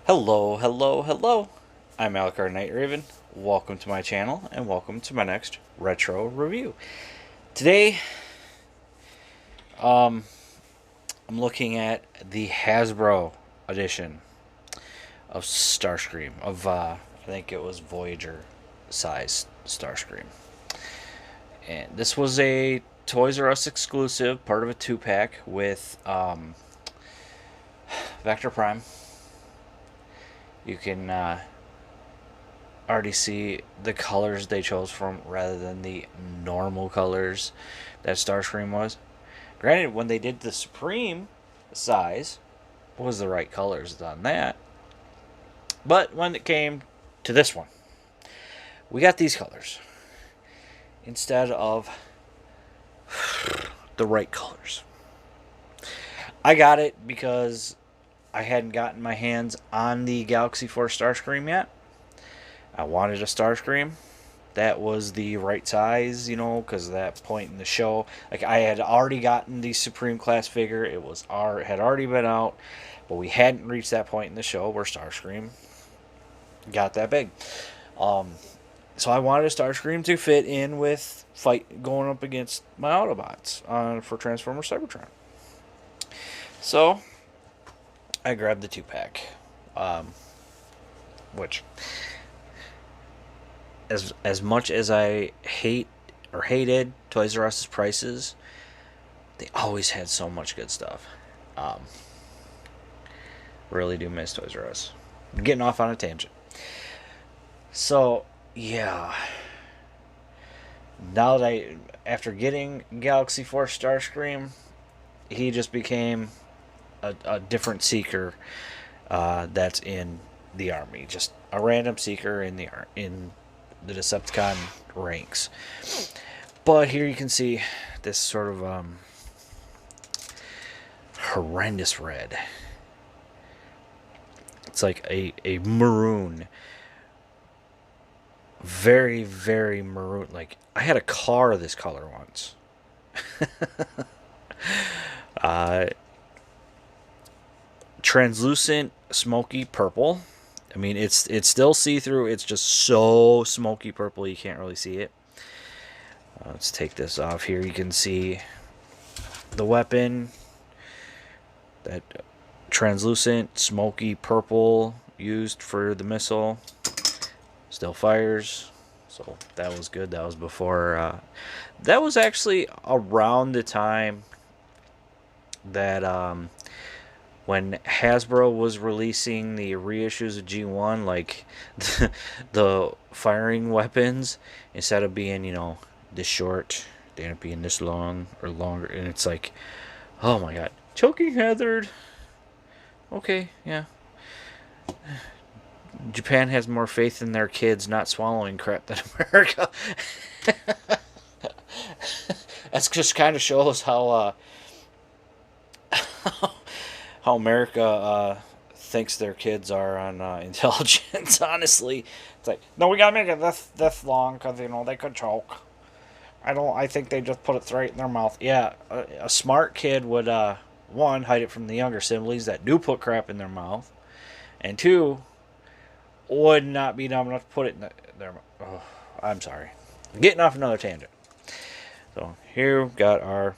Hello, hello, hello. I'm Alucard Night Raven. Welcome to my channel and welcome to my next retro review. Today, I'm looking at the Hasbro edition of Starscream I think it was Voyager size Starscream. And this was a Toys R Us exclusive, part of a 2-pack with Vector Prime. You can already see the colors they chose from rather than the normal colors that Starscream was. Granted, when they did the Supreme size, was the right colors on that. But when it came to this one, we got these colors instead of the right colors. I got it because I hadn't gotten my hands on the Galaxy Force Starscream yet. I wanted a Starscream that was the right size, because at that point in the show, like I had already gotten the Supreme class figure. It had already been out, but we hadn't reached that point in the show where Starscream got that big. So I wanted a Starscream to fit in with going up against my Autobots for Transformers Cybertron. So I grabbed the 2-pack, which, as much as I hated Toys R Us's prices, they always had so much good stuff. Really do miss Toys R Us. I'm getting off on a tangent. So yeah, now that after getting Galaxy Force Starscream, he just became a different seeker that's in the army, just a random seeker in the Decepticon ranks. But here you can see this sort of horrendous red. It's like a maroon, very, very maroon. Like, I had a car this color once. Translucent smoky purple. I mean, it's still see-through. It's just so smoky purple you can't really see it. Let's take this off here. You can see the weapon, that translucent smoky purple used for the missile. Still fires. So that was good. That was before that was actually around the time that when Hasbro was releasing the reissues of G1, like the firing weapons, instead of being, this short, they end up being this long or longer. And it's like, oh my god, choking hazard. Okay, yeah. Japan has more faith in their kids not swallowing crap than America. That just kind of shows how how America thinks their kids are on intelligence. Honestly, it's like, no, we gotta make it this long because they could choke. I think they just put it straight in their mouth. Yeah, a smart kid would one, hide it from the younger siblings that do put crap in their mouth, and two, would not be dumb enough to put it in their mouth. Oh, I'm sorry, I'm getting off another tangent. So here we've got our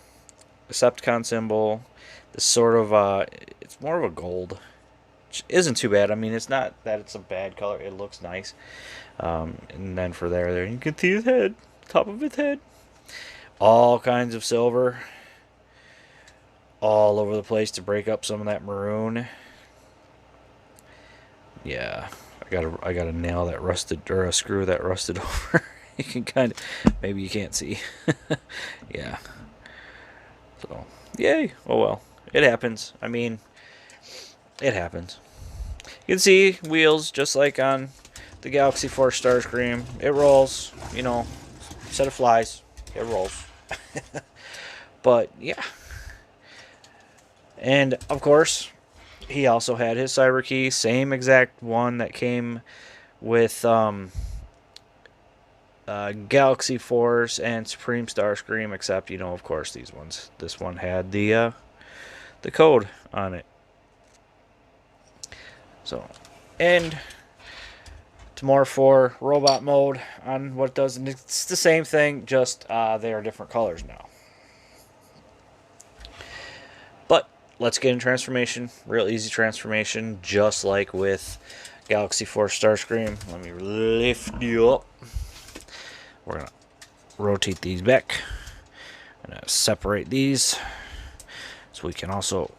Decepticon symbol. This sort of it's more of a gold, which isn't too bad. I mean, it's not that it's a bad color. It looks nice. And then for there you can see his head, top of his head. All kinds of silver all over the place to break up some of that maroon. Yeah, I gotta nail that rusted, or a screw that rusted over. You can kind of, maybe you can't see. Yeah. So, yay. Oh well. It happens. I mean, it happens. You can see wheels just like on the Galaxy Force Starscream. It rolls, instead of flies, it rolls. But, yeah. And, of course, he also had his Cyber Key, same exact one that came with Galaxy Force and Supreme Starscream, except, of course, this one had the code on it. So And to more for robot mode on what it does. And it's the same thing, just they are different colors now. But let's get in transformation. Real easy transformation, just like with Galaxy Force Starscream. Let me lift you up. We're going to rotate these back. I'm going to separate these so we can also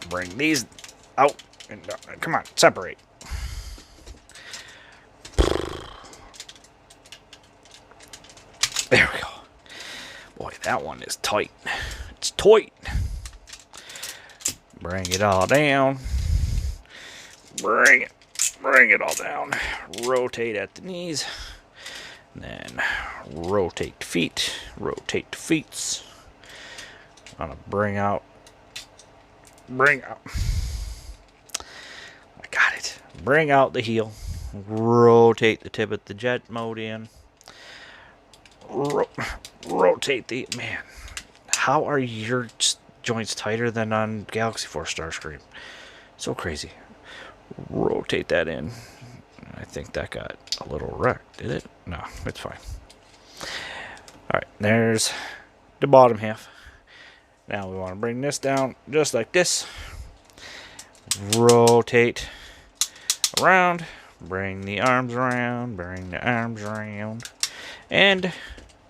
bring these out. And come on, separate. There we go. Boy, that one is tight. It's tight. Bring it all down. Bring it all down. Rotate at the knees. And then rotate the feet. Rotate the feet. I'm gonna bring out. I got it. Bring out the heel. Rotate the tip of the jet mode in. Rotate the... Man, how are your joints tighter than on Galaxy Force Starscream? So crazy. Rotate that in. I think that got a little wrecked, did it? No, it's fine. Alright, there's the bottom half. Now we want to bring this down just like this. Rotate around. Bring the arms around. Bring the arms around. And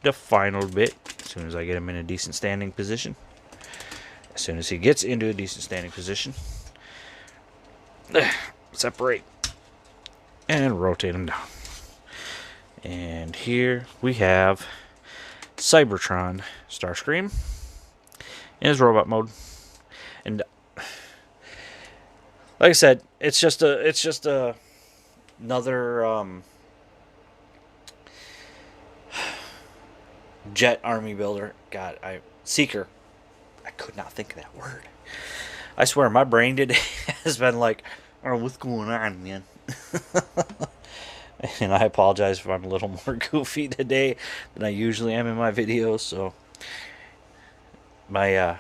the final bit, as soon as I get him in a decent standing position. As soon as he gets into a decent standing position. Separate. And rotate him down. And here we have Cybertron Starscream in his robot mode. And like I said, it's just another jet army builder. God, Seeker. I could not think of that word. I swear my brain today has been like, oh, what's going on, man? And I apologize if I'm a little more goofy today than I usually am in my videos. So my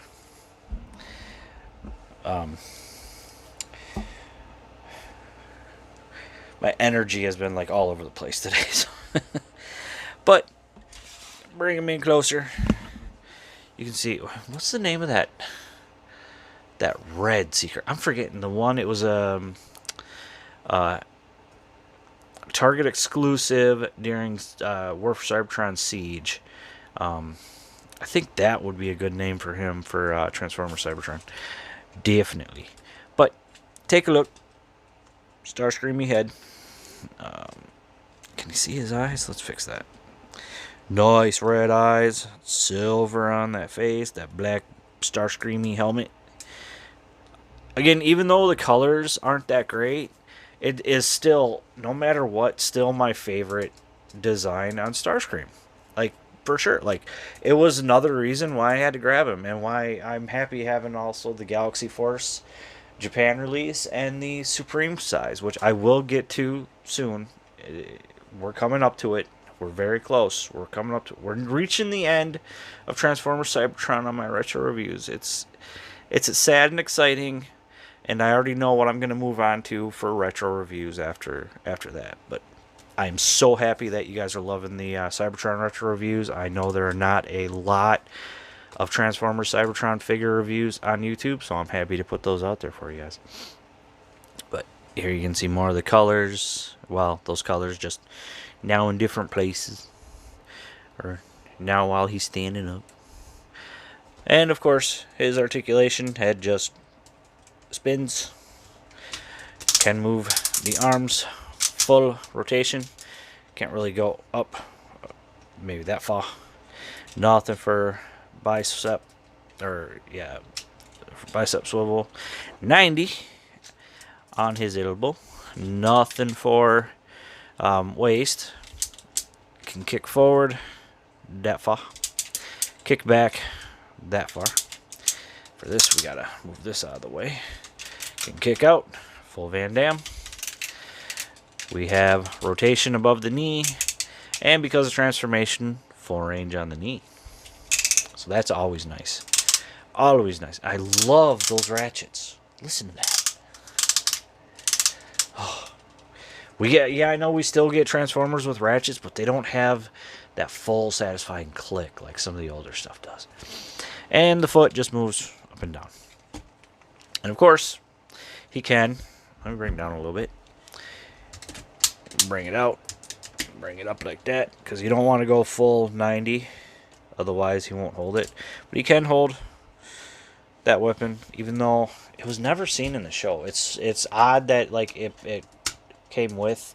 my energy has been like all over the place today. So but bring him in closer. You can see, what's the name of that red Seeker? I'm forgetting the one. It was Target exclusive during War for Cybertron Siege. I think that would be a good name for him for Transformer Cybertron. Definitely. But take a look. Starscreamy head. Can you see his eyes? Let's fix that. Nice red eyes. Silver on that face. That black Starscreamy helmet. Again, even though the colors aren't that great, it is still, no matter what, still my favorite design on Starscream. Like, for sure. Like, it was another reason why I had to grab him, and why I'm happy having also the Galaxy Force Japan release and the Supreme size, which I will get to soon. We're coming up to it. We're very close. We're reaching the end of Transformers Cybertron on my retro reviews. It's sad and exciting, and I already know what I'm going to move on to for retro reviews after that. But I'm so happy that you guys are loving the Cybertron retro reviews. I know there are not a lot of Transformers Cybertron figure reviews on YouTube, so I'm happy to put those out there for you guys. But here you can see more of the colors. Well, those colors just now in different places, or now while he's standing up. And of course, his articulation head just spins. Can move the arms full rotation. Can't really go up maybe that far. Nothing for bicep, or yeah, for bicep swivel. 90 on his elbow. Nothing for waist. Can kick forward that far. Kick back that far. For this, we gotta move this out of the way. Can kick out, full Van Damme. We have rotation above the knee, and because of transformation, full range on the knee. So that's always nice. Always nice. I love those ratchets. Listen to that. We get, yeah, I know we still get Transformers with ratchets, but they don't have that full satisfying click like some of the older stuff does. And the foot just moves up and down. And of course, he can. Let me bring it down a little bit. Bring it out. Bring it up like that, because you don't want to go full 90. Otherwise, he won't hold it. But he can hold that weapon, even though it was never seen in the show. It's odd that like it came with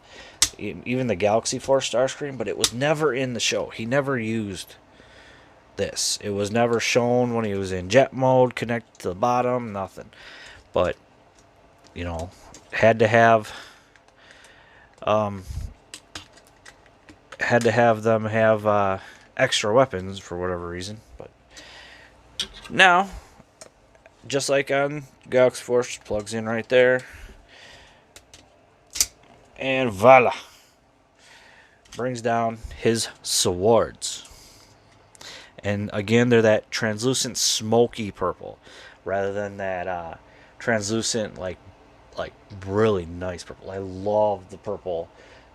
even the Galaxy Force Starscream, but it was never in the show. He never used this. It was never shown when he was in jet mode, connected to the bottom, nothing. But you know, had to have them have extra weapons for whatever reason. But now, just like on Galaxy Force, plugs in right there. And voila. Brings down his swords. And again, they're that translucent smoky purple, rather than that translucent, like really nice purple. I love the purple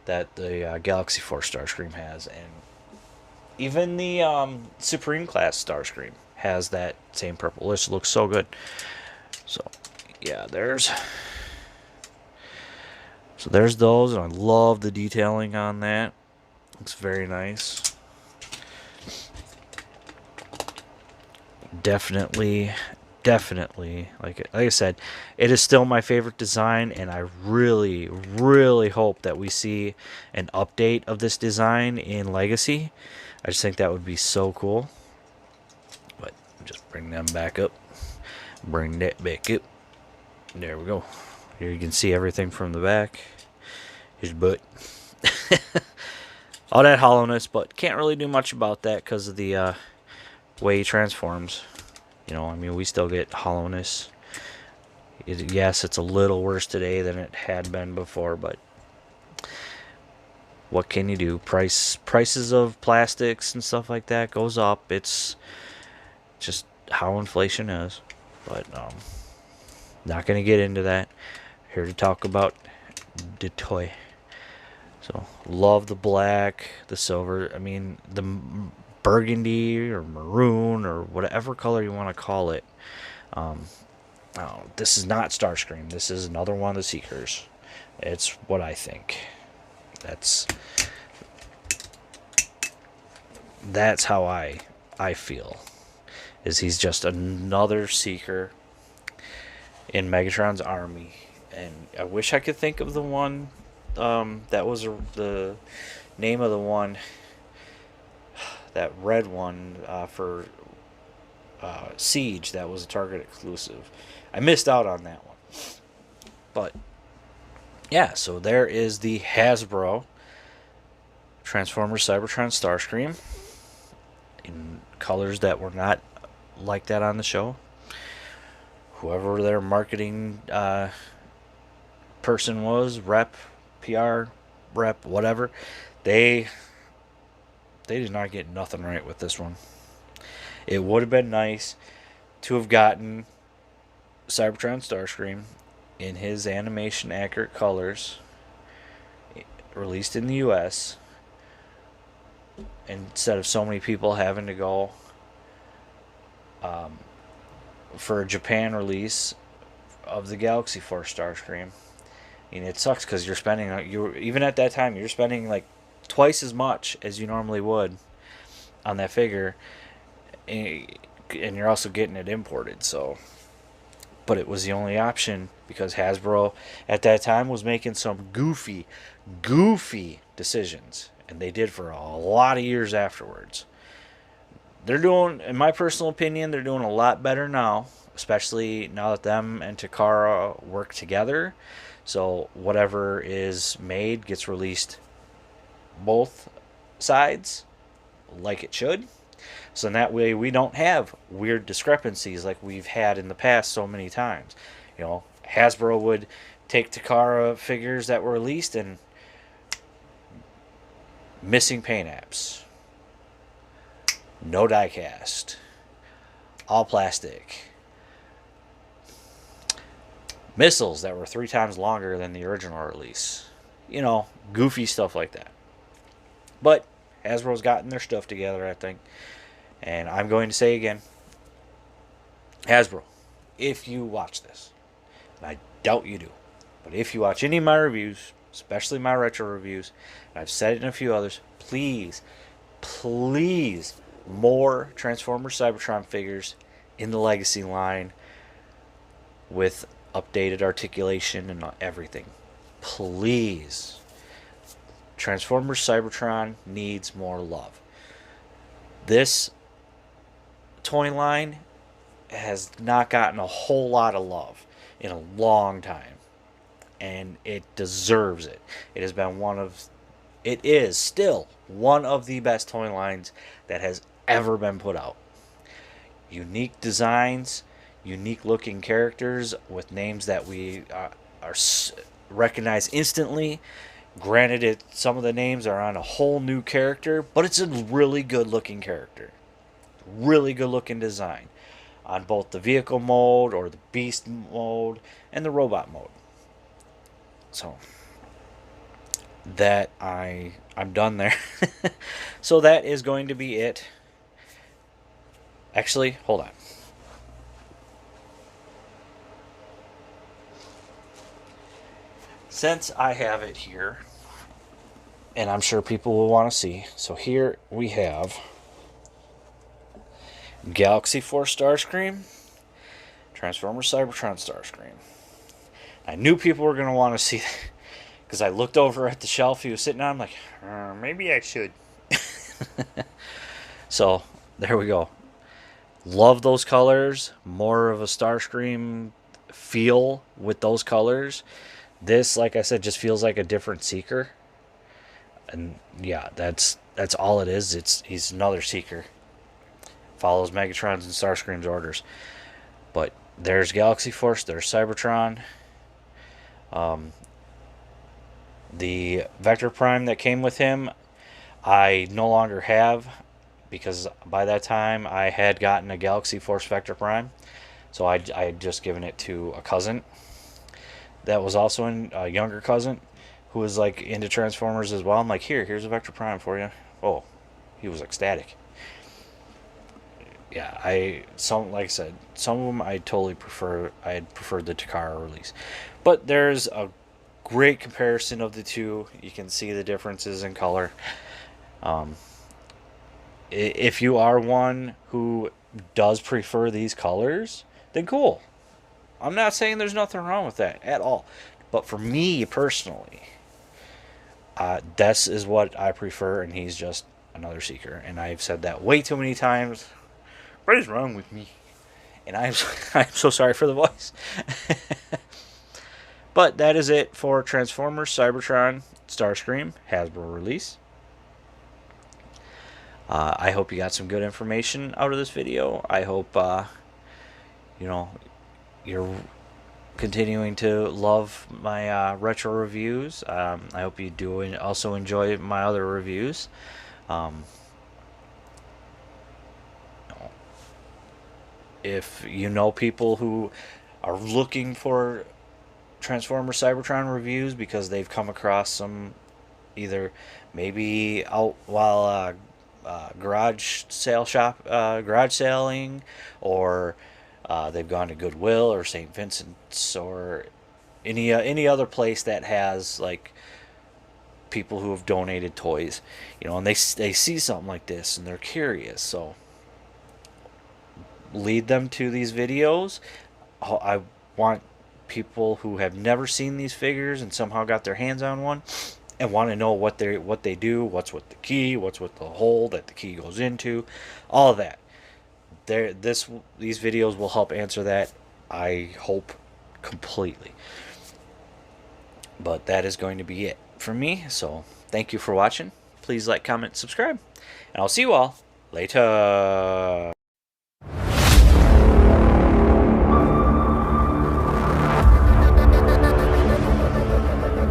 that the Galaxy Force Starscream has. And even the Supreme class Starscream has that same purple. This looks so good. So, yeah, there's those, and I love the detailing on that. Looks very nice. Definitely, like I said, it is still my favorite design, and I really, really hope that we see an update of this design in Legacy. I just think that would be so cool. But just bring them back up. Bring that back up. There we go. Here you can see everything from the back. His butt. All that hollowness, but can't really do much about that because of the way he transforms. You know, I mean, we still get hollowness. Yes, it's a little worse today than it had been before, but what can you do? Prices of plastics and stuff like that goes up. It's just how inflation is. But not going to get into that. Here to talk about the toy. So, love the black, the silver. I mean, the burgundy or maroon or whatever color you want to call it. This is not Starscream. This is another one of the Seekers. It's what I think. That's how I feel. Is he's just another Seeker in Megatron's army. And I wish I could think of the one. That was the name of the one. That red one for Siege. That was a Target exclusive. I missed out on that one. But yeah, so there is the Hasbro Transformers Cybertron Starscream in colors that were not like that on the show. Whoever their marketing person was, rep, PR rep, whatever, they did not get nothing right with this one. It would have been nice to have gotten Cybertron Starscream in his animation accurate colors, released in the US, instead of so many people having to go for a Japan release of the Galaxy Force Starscream. And it sucks because you're spending, even at that time, you're spending like twice as much as you normally would on that figure, and you're also getting it imported. So, but it was the only option because Hasbro at that time was making some goofy decisions, and they did for a lot of years afterwards. They're doing, in my personal opinion, they're doing a lot better now, especially now that them and Takara work together. So whatever is made gets released both sides like it should. So in that way we don't have weird discrepancies like we've had in the past so many times. You know, Hasbro would take Takara figures that were released and missing paint apps, no die cast, all plastic, missiles that were 3 times longer than the original release. You know, goofy stuff like that. But Hasbro's gotten their stuff together, I think. And I'm going to say again, Hasbro, if you watch this, and I doubt you do, but if you watch any of my reviews, especially my retro reviews, and I've said it in a few others, please, please, more Transformers Cybertron figures in the Legacy line with updated articulation and everything. Please. Transformers Cybertron needs more love. This toy line has not gotten a whole lot of love in a long time, and it deserves it. It is still one of the best toy lines that has ever been put out. Unique designs, unique looking characters with names that we recognize instantly. Granted, some of the names are on a whole new character, but it's a really good looking character. Really good looking design on both the vehicle mode or the beast mode and the robot mode. So that I'm done there. So that is going to be it. Actually, hold on. Since I have it here, and I'm sure people will want to see, so here we have Galaxy Force Starscream, Transformers Cybertron Starscream. I knew people were going to want to see that because I looked over at the shelf he was sitting on. I'm like, maybe I should. So there we go. Love those colors. More of a Starscream feel with those colors. This, like I said, just feels like a different Seeker. And yeah, that's all it is. He's another Seeker. Follows Megatron's and Starscream's orders. But there's Galaxy Force, there's Cybertron. The Vector Prime that came with him, I no longer have, because by that time I had gotten a Galaxy Force Vector Prime. So I had just given it to a cousin that was also a younger cousin who was like into Transformers as well. I'm like, here's a Vector Prime for you. Oh, he was ecstatic. Yeah, like I said, some of them I totally prefer. I had preferred the Takara release, but there's a great comparison of the two. You can see the differences in color. If you are one who does prefer these colors, then cool. I'm not saying there's nothing wrong with that at all, but for me personally, this is what I prefer, and he's just another Seeker. And I've said that way too many times. What is wrong with me? And I'm so sorry for the voice. But that is it for Transformers Cybertron Starscream Hasbro release. I hope you got some good information out of this video. I hope you're continuing to love my retro reviews. I hope you do also enjoy my other reviews. If you know people who are looking for Transformers Cybertron reviews because they've come across some either maybe out while garage sailing, or they've gone to Goodwill or St. Vincent's or any other place that has like people who have donated toys, and they see something like this and they're curious, so lead them to these videos. I want people who have never seen these figures and somehow got their hands on one and want to know what they do, what's with the key, what's with the hole that the key goes into, all of that. These videos will help answer that, I hope, completely. But that is going to be it for me. So thank you for watching. Please like, comment, subscribe, and I'll see you all later.